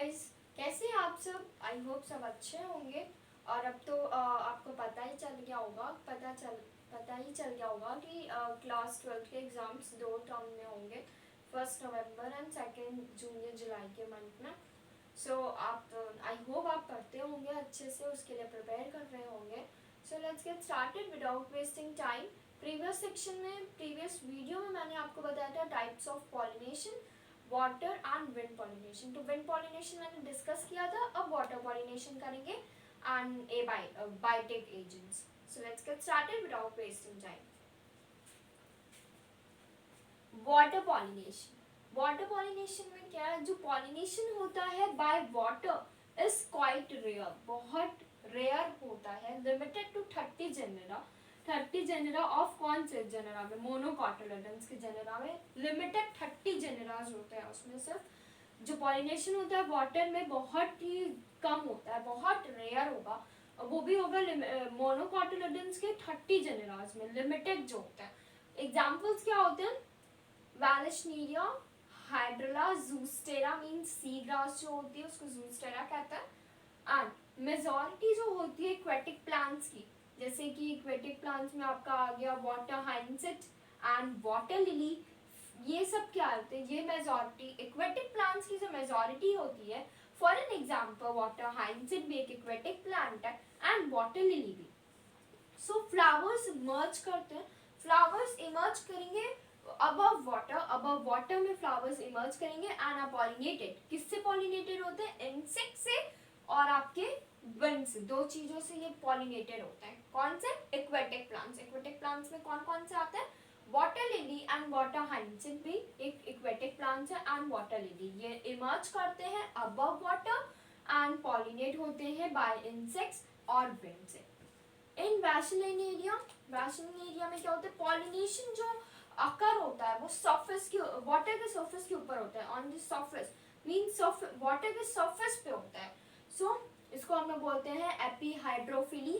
Guys, कैसे हैं आप सब। आई होप सब अच्छे होंगे। और अब तो आपको पता ही चल गया होगा कि क्लास 12 के एग्ज़ाम्स 2 टर्म में होंगे, 1 नवंबर एंड 2 जून जुलाई के मंथ में। सो आप आई होप आप पढ़ते होंगे अच्छे से, उसके लिए प्रिपेयर कर रहे होंगे। So let's get started without wasting time. Previous video में मैंने आपको बताया था types of pollination, water and wind pollination. तो विंड पॉलिनेशन मैंने डिस्कस किया था, अब वाटर पॉलिनेशन करेंगे and biotic agents. So let's get started without wasting time. Water pollination. Water pollination में क्या है, जो पॉलिनेशन होता है by water is quite rare, बहुत रेयर होता है। लिमिटेड टू 30 जेनेरा ऑफ कौन से जेनेरा में, मोनोकॉटिलिडन्स के जेनेरा में लिमिटेड 30 जेनेराज होते हैं। उसमें सिर्फ जो पॉलिनेशन होता है वाटर में बहुत ही कम होता है, बहुत रेयर होगा। वो भी होगा मोनोकॉटिलिडन्स के 30 जेनेराज में, लिमिटेड जो होता है। एग्जाम्पल्स क्या होते हैं, वैलेशनीरिया, हाइड्रोला, जूस्टेरा मीन्स सी ग्रास जो होती है उसको जूस्टेरा कहते हैं। एंड मेजॉरिटी जो होती है एक्वेटिक प्लांट्स की, जैसे कि एक्वेटिक प्लांट्स में आपका आ गया वाटर हाइंसेट एंड वाटर लिली, ये सब क्या होते हैं, ये मेजॉरिटी एक्वेटिक प्लांट्स की जो मेजॉरिटी होती है। फॉर एन एग्जाम्पल वाटर हाइंसेट भी एक एक्वेटिक प्लांट है एंड वाटर लिली भी। सो फ्लावर्स इमर्ज करते हैं, फ्लावर्स इमर्ज करेंगे अबव वाटर में फ्लावर्स इमर्ज करेंगे एंड आर पॉलिनेटेड। किससे पॉलिनेटेड होते हैं, इंसेक्ट से और आपके विंड से, दो चीजों से ये पॉलिनेटेड होते हैं। कौन से, एक्वेटिक प्लांट्स। एक्वेटिक प्लांट्स में कौन कौन से आते हैं, वाटर लिली एंड वाटर हाइंसिंथ भी एक एक्वेटिक प्लांट्स है एंड वाटर लिली। ये इमर्ज करते हैं अबव वाटर एंड पॉलिनेट होते हैं बाय इंसेक्ट्स और विंड से। इन वैशलिनेरिया में क्या होता है, पॉलिनेशन जो अकर होता है वो सरफेस के, वाटर के सरफेस के ऊपर होता है, on the surface means water के सरफेस पे होता है। सो इसको हम लोग बोलते हैं एपीहाइड्रोफिली।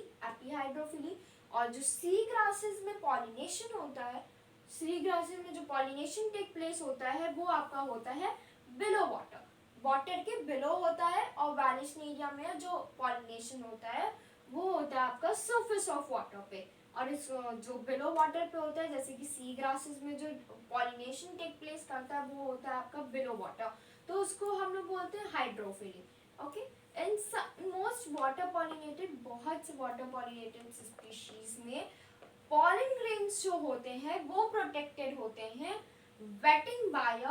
और जो सी ग्रासेस में पॉलिनेशन होता है, सी ग्रासेस में जो पॉलिनेशन टेक प्लेस होता है वो आपका होता है बिलो वाटर, वाटर के बिलो होता है। और वैलेशनेरिया में जो पॉलिनेशन होता है वो होता है आपका सरफेस ऑफ वाटर पे। और इस जो बिलो वाटर पे होता है, जैसे कि सी ग्रासेस में जो पॉलिनेशन टेक प्लेस करता है वो होता है आपका बिलो वाटर, तो उसको हम लोग बोलते हैं hydrophily. Okay, in most water pollinated, बहुत से वाटर पॉलिनेटेड स्पीशीज में पॉलन ग्रेन्स जो होते हैं वो प्रोटेक्टेड होते हैं वेटिंग बाय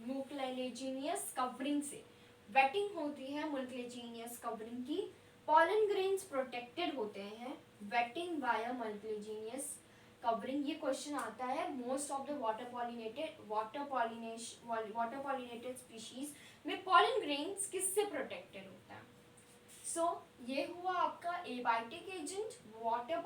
मुकलेजिनियस कवरिंग से। वेटिंग होती है मुकलेजिनियस कवरिंग की, पॉलन ग्रेन्स प्रोटेक्टेड होते हैं वेटिंग बाय मुकलेजिनियस कवरिंग। ये क्वेश्चन आता है most of the water pollinated species में पॉलन ग्रेन्स किससे प्रोटेक्टेड होता है। सो ये हुआ आपका abiotic agent, water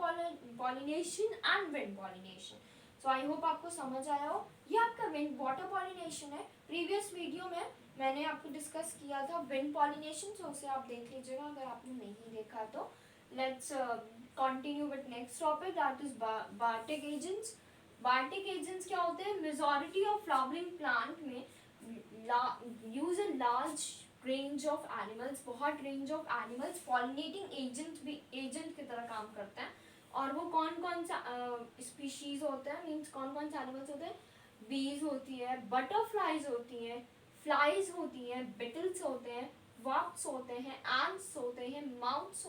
pollination and wind pollination. So I hope आपको समझ आया हो। ये आपका विंड वाटर पॉलिनेशन है। प्रीवियस वीडियो में मैंने आपको डिस्कस किया था विंड पॉलिनेशन, सो उसे आप देख लीजिएगा अगर आपने नहीं देखा तो। Let's continue with next topic, that is biotic agents. Biotic agents क्या होते हैं, मेजॉरिटी ऑफ फ्लावरिंग प्लांट में use a large range of animals, बहुत range of animals pollinating agent की तरह काम करते हैं। और वो कौन कौन सा स्पीशीज होते हैं, मीन्स कौन कौन से एनिमल्स होते हैं, बीज होती है, बटरफ्लाइज होती हैं, फ्लाइज होती हैं, बिटल्स होते हैं, वॉक्स होते हैं, एंट्स होते हैं, मॉथ्स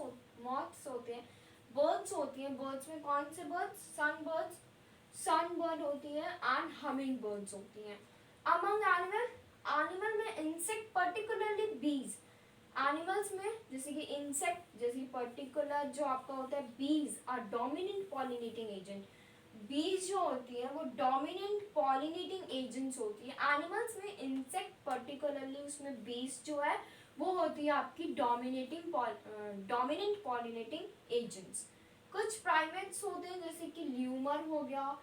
होते हैं, बर्ड्स होती हैं। बर्ड्स में कौन से बर्ड्स, सनबर्ड होती है एंड हमिंग बर्ड्स होती हैं। अमंग एनिमल में इंसेक्ट, पर्टिकुलरली बीज। एनिमल्स में जैसे कि इंसेक्ट, जैसे पर्टिकुलर जो आपका होता है bees are dominant pollinating agent. बीज जो होती है वो डोमिनेंट पॉलिनेटिंग एजेंट्स होती है। एनिमल्स में इंसेक्ट पर्टिकुलरली उसमें बीज जो है वो होती है आपकी डोमिनेंट पॉलिनेटिंग एजेंट्स। कुछ प्राइमेट्स होते हैं जैसे कि ल्यूमर हो गया,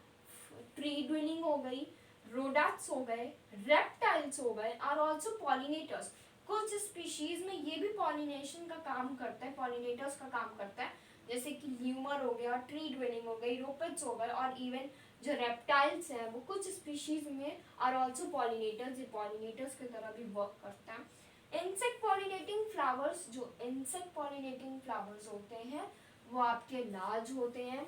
ट्री ड्वेलिंग हो गई, रोडेट्स हो गए, रेप्टाइल्स हो गए, आर ऑल्सो पॉलिनेटर्स। कुछ स्पीशीज में ये भी पॉलिनेशन का काम करता है, पॉलिनेटर्स का काम करता है, जैसे कि ल्यूमर हो गया, ट्री ड्वेलिंग हो गई, रोपेट्स हो गए, और इवन जो रेप्टाइल्स हैं वो कुछ स्पीशीज में आर ऑल्सो पॉलिनेटर्स, ये पॉलिनेटर्स की तरह भी वर्क करते हैं। इंसेक्ट पॉलिनेटिंग फ्लावर्स, जो इंसेक्ट पॉलिनेटिंग फ्लावर्स होते हैं वो आपके लार्ज होते हैं,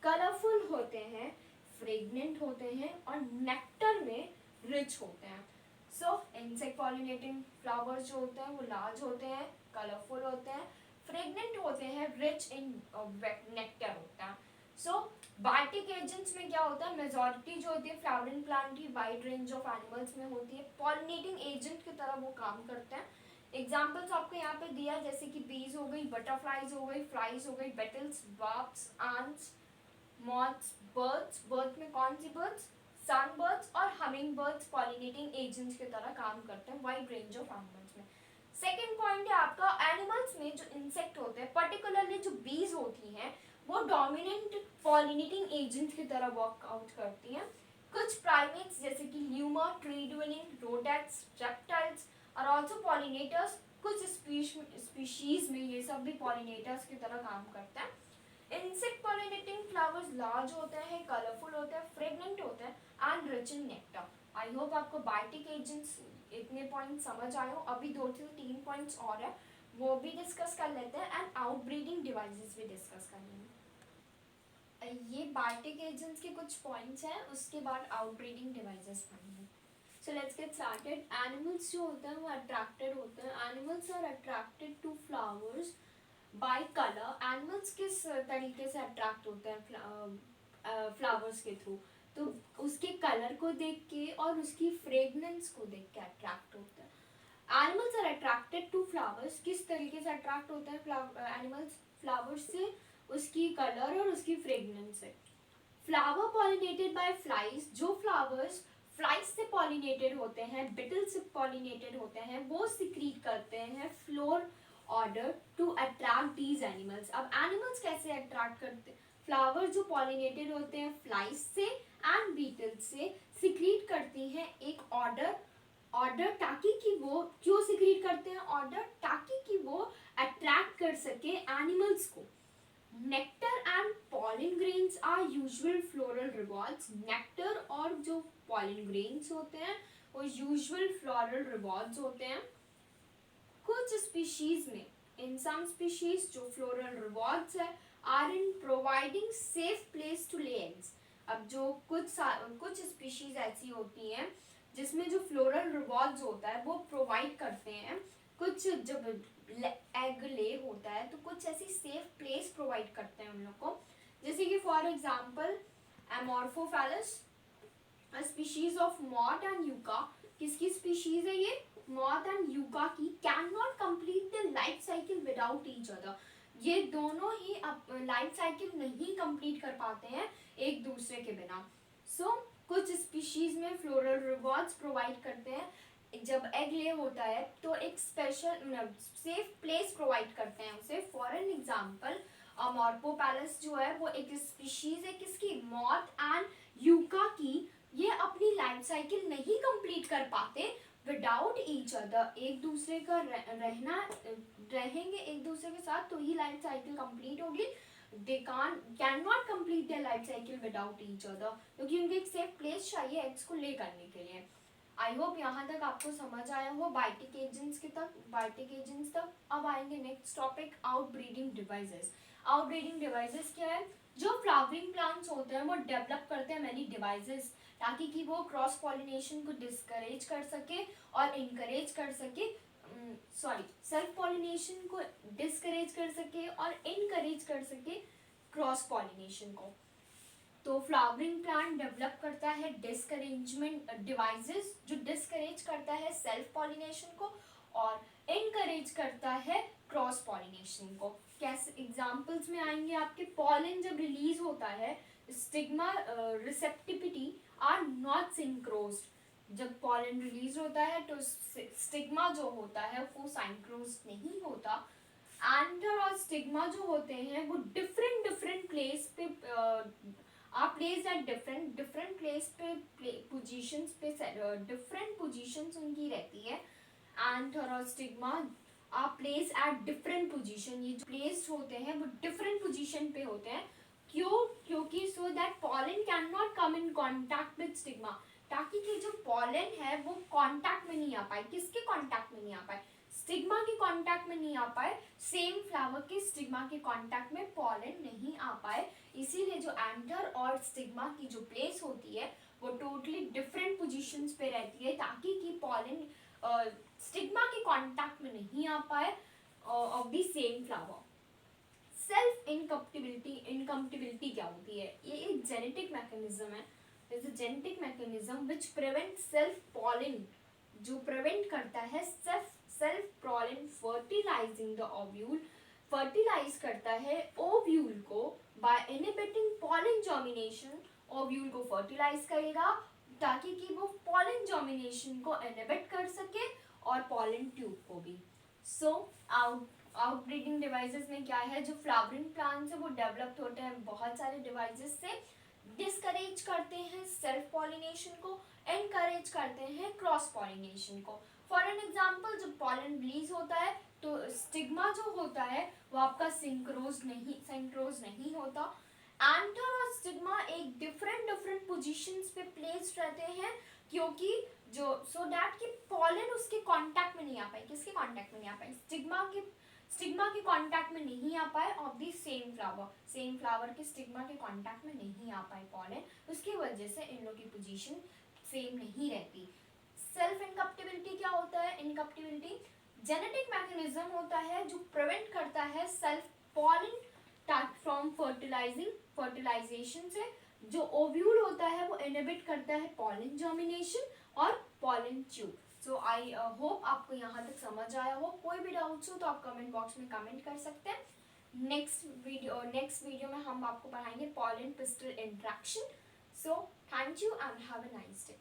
कलरफुल होते हैं, फ्रेगनेंट होते हैं और नेक्टर में रिच होते हैं। सो इंसेक्ट पॉलिनेटिंग फ्लावर्स जो होते हैं वो लार्ज होते हैं, कलरफुल होते हैं, फ्रेगनेंट होते हैं, रिच इन नेक्टर होता है। सो बायोटिक एजेंट्स में क्या होता है, मेजॉरिटी जो होती है फ्लावरिंग प्लांट की वाइड रेंज ऑफ एनिमल्स में होती है, पॉलिनेटिंग एजेंट की तरह वो काम करते हैं। एग्जाम्पल्स आपको यहाँ पे दिया है, जैसे कि बीज हो गई, बटरफ्लाईज हो गई, फ्लाइज हो गई, beetles, wasps, ants, moths, birds, birds में कौन सी बर्ड्स, सनबर्ड्स और हमिंग बर्ड्स पॉलिनेटिंग एजेंट्स की तरह काम करते हैं वाइड रेंज ऑफ एनिमल्स में। सेकेंड पॉइंट है आपका, एनिमल्स में जो इंसेक्ट होते हैं, पर्टिकुलरली जो बीज होती हैं, वो डोमिनेंट पॉलिनेटिंग एजेंट की तरह वर्क आउट करती हैं। कुछ प्राइमेट्स जैसे कि ल्यूमर, ट्री ड्वेलिंग, रोडेट्स, रेप्टाइल्स और आल्सो पॉलिनेटर्स, कुछ स्पीशीज में ये सब भी पॉलिनेटर्स की तरह काम करते हैं। इंसेक्ट पॉलिनेटिंग फ्लावर्स लार्ज होते हैं, कलरफुल होते हैं, फ्रेगनेंट होते हैं and rich in nectar. I hope आपको बायोटिक एजेंट्स इतने पॉइंट समझ आए हो। अभी 2 से 3 पॉइंट्स और है, वो भी डिस्कस कर लेते हैं एंड आउटब्रीडिंग डिवाइसेस भी डिस्कस कर लेंगे। ये बायोटिक एजेंट्स के कुछ पॉइंट्स हैं, उसके बाद आउटब्रीडिंग डिवाइसेस पढ़ेंगे। So let's get started. Animals जो होते हैं वो अट्रैक्टेड होते हैं, animals are attracted to flowers by colour. Animals किस तरीके से अट्रैक्ट होते हैं फ्लावर्स के थ्रू, तो उसके कलर को देख के और उसकी फ्रेगनेंस को देख के अट्रैक्ट होते हैं। Animals are attracted to flowers, किस तरीके से अट्रैक्ट होते हैं एनिमल्स फ्लावर्स से, उसकी कलर और उसकी फ्रेगनेंस से। फ्लावर पॉलिनेटेड बाय फ्लाइज, जो फ्लावर्स फ्लाइज से पॉलिनेटेड होते हैं, बिटल से पॉलिनेटेड होते हैं, वो सिक्रीट करते हैं floor order to attract these animals. अब एनिमल्स कैसे अट्रैक्ट करते हैं, फ्लावर जो पॉलिनेटेड होते हैं फ्लाइज से एंड बीटल्स से, सिक्रीट करती हैं एक ऑर्डर ताकि कि वो क्यों सिक्रीट करते हैं ऑर्डर, ताकि कि वो अट्रैक्ट कर सके एनिमल्स को। Nectar and pollen grains are usual floral rewards. Nectar और जो पॉलिन ग्रेन्स होते हैं वो यूजुअल फ्लोरल रिवॉर्ड्स होते हैं। कुछ स्पीशीज में, इन सम स्पीशीज जो फ्लोरल रिवॉर्ड्स है are in providing safe place to lay eggs. अब जो कुछ स्पीशीज ऐसी होती हैं जिसमें जो फ्लोरल रिवॉर्ड्स होता है वो प्रोवाइड करते हैं, कुछ जब एग ले होता है तो कुछ ऐसी सेफ प्लेस प्रोवाइड करते हैं उन लोग को। जैसे कि for example amorphophallus, a species of moth and yucca, किसकी स्पीशीज है ये, moth and yucca की, can not complete the life cycle without each other. ये दोनों ही लाइफ साइकिल नहीं कंप्लीट कर पाते हैं एक दूसरे के बिना। सो कुछ स्पीशीज में फ्लोरल रिवॉर्ड्स प्रोवाइड करते हैं, जब एग ले होता है तो एक स्पेशल सेफ प्लेस प्रोवाइड करते हैं उसे। फॉर एन एग्जाम्पल अमोर्फोफैलस जो है वो एक स्पीशीज है किसकी, मॉथ एंड यूका की। ये अपनी लाइफ साइकिल नहीं कंप्लीट कर पाते विदाउट ईच अदर, एक दूसरे का रहेंगे एक दूसरे के साथ तो ही लाइफ साइकिल कंप्लीट होगी। They can not complete their life cycle without each other, क्योंकि उनको एक सेफ प्लेस चाहिए एग्स को ले करने के लिए। आई होप यहाँ तक आपको समझ आया हो बायोटिक एजेंट्स तक। अब आएंगे next topic, outbreeding devices. Outbreeding devices क्या है, जो फ्लावरिंग प्लांट्स होते हैं वो डेवलप करते हैं मैनी डिवाइसेस ताकि कि वो क्रॉस पॉलिनेशन को डिस्करेज कर सके और इनकरेज कर सके, सेल्फ पॉलिनेशन को डिस्करेज कर सके और इनकरेज कर सके क्रॉस पॉलिनेशन को। तो फ्लावरिंग प्लांट डेवलप करता है डिस्करेजमेंट डिवाइसेस, जो डिस्करेज करता है सेल्फ पॉलिनेशन को और इनकरेज करता है क्रॉस पॉलिनेशन को। कैसे एग्जांपल्स में आएंगे आपके, पॉलन जब रिलीज होता है स्टिग्मा रिसेप्टिविटी आर नॉट सिंक्रोज्ड। जब पॉलन रिलीज होता है तो स्टिग्मा जो होता है वो सिंक्रोज्ड नहीं होता। एंथर और स्टिग्मा जो होते हैं वो डिफरेंट प्लेस पे are placed at different place पे positions पे different positions उनकी रहती है। एंथर और stigma are placed at different position, ये जो placed होते हैं वो different position पे होते हैं। क्योंकि so that pollen cannot come in contact with stigma, ताकि कि जो pollen है वो contact में नहीं आ पाए, किसके contact में नहीं आ पाए, स्टिग्मा के कांटेक्ट में नहीं आ पाए, सेम फ्लावर के स्टिग्मा के कांटेक्ट में पॉलन नहीं आ पाए, इसीलिए जो एंथर और स्टिग्मा की जो प्लेस होती है वो टोटली डिफरेंट पोजीशंस पे रहती है, ताकि कि पॉलन स्टिग्मा के कांटेक्ट में नहीं आ पाए of the same flower. Self incompatibility क्या होती है? ये एक जेनेटिक मैकेनिज्म है, is a genetic mechanism which prevent self pollen, जो प्रिवेंट करता है self pollen fertilizing the ovule, fertilize करता है ओव्यूल को by inhibiting pollen germination, ovule को फर्टिलाइज करेगा ताकि कि वो पॉलिन जर्मिनेशन को इनहिबिट कर सके और पॉलिन ट्यूब को भी। सो आउटब्रीडिंग डिवाइसेस में क्या है, जो फ्लावरिंग प्लांट्स है वो डेवलप्ड होते हैं बहुत सारे डिवाइसेस से, डिस्करेज करते हैं सेल्फ पॉलिनेशन को, एनकरेज करते हैं क्रॉस पॉलिनेशन को। फॉर एन एग्जाम्पल, जब पॉलन रिलीज होता है तो स्टिग्मा जो होता है वो आपका सिंक्रोज नहीं होता। एंथर और स्टिग्मा एक डिफरेंट पोजीशंस पे प्लेस्ड रहते हैं, क्योंकि जो सो दैट कि पॉलन उसके कांटेक्ट में नहीं आ पाए। किसके कांटेक्ट में नहीं आ पाए? स्टिग्मा के कांटेक्ट में नहीं आ पाए ऑफ द सेम फ्लावर के स्टिग्मा के कांटेक्ट में नहीं आ पाए पॉलन, उसकी वजह से इन लोग की पोजीशन सेम नहीं रहती। सेल्फ इनकप्टिबिलिटी क्या होता है? इनकप्टिबिलिटी जेनेटिक मैकेनिज्म होता है जो प्रिवेंट करता है सेल्फ पॉलन फ्रॉम फर्टिलाइजेशन से। जो ओव्यूल होता है वो इनहिबिट करता है पॉलन जर्मिनेशन और pollen tube. So I hope आपको यहाँ तक समझ आया हो। कोई भी डाउट्स हो तो आप कमेंट बॉक्स में कमेंट कर सकते हैं। नेक्स्ट वीडियो में हम आपको पढ़ाएंगे pollen pistol interaction. So thank you and have a nice day.